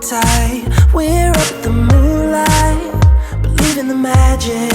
tight. We're up the moonlight, believe in the magic.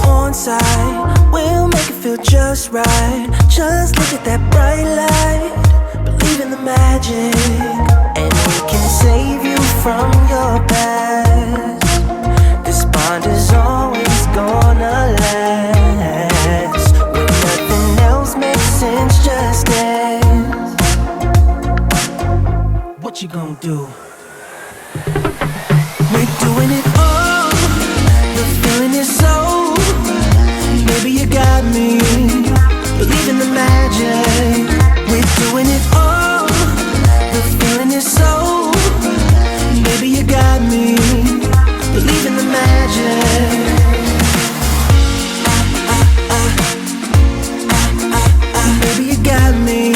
On side, we'll make it feel just right. Just look at that bright light, believe in the magic. And we can save you from your past. This bond is always gonna last. When nothing else makes sense, just dance. What you gonna do? We're doing it all, the feeling is so. Baby, you got me, believe in the magic. We're doing it all, the feeling is so. Baby, you got me, believe in the magic. Baby, you got me.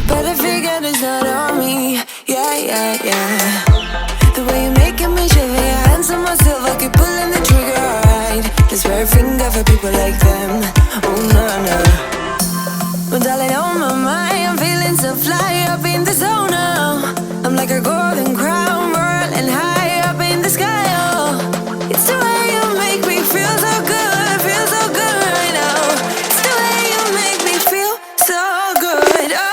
But I figured it's not on me. Yeah, yeah, yeah. The way you're making me shiver, your hands on myself, I keep pulling the trigger, alright. This very finger for people like them. Oh, no, no. But darling, on my mind, I'm feeling so fly up in the zone now. I'm like a golden crown, whirling high up in the sky, oh. It's the way you make me feel so good, feel so good right now. It's the way you make me feel so good, oh.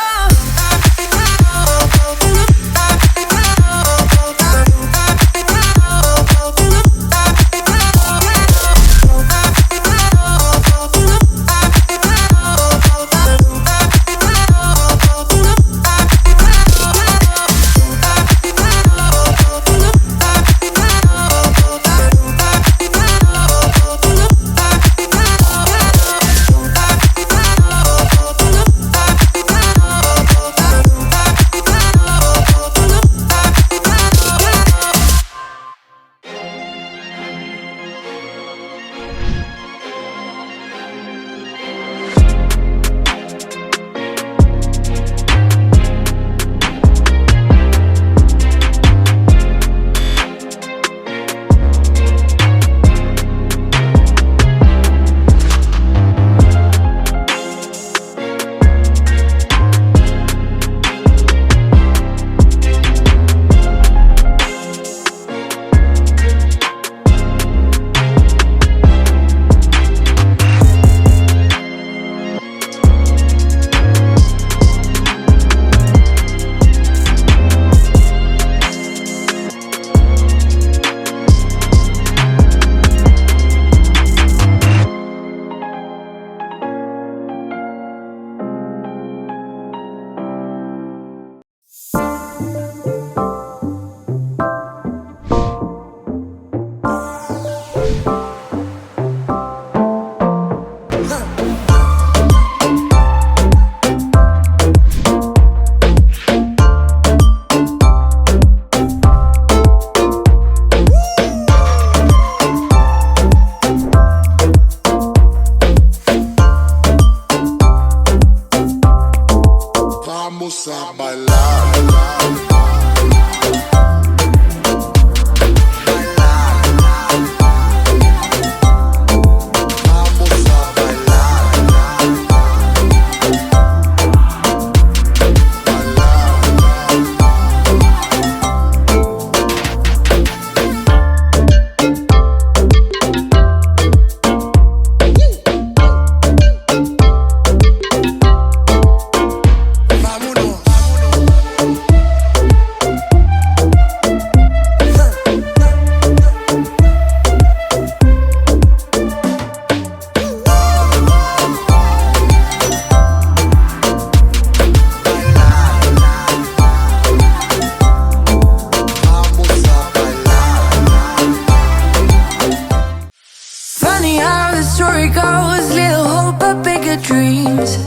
story goes, little hope but bigger dreams.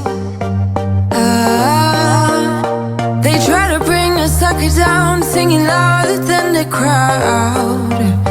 They try to bring a sucker down, singing louder than the crowd.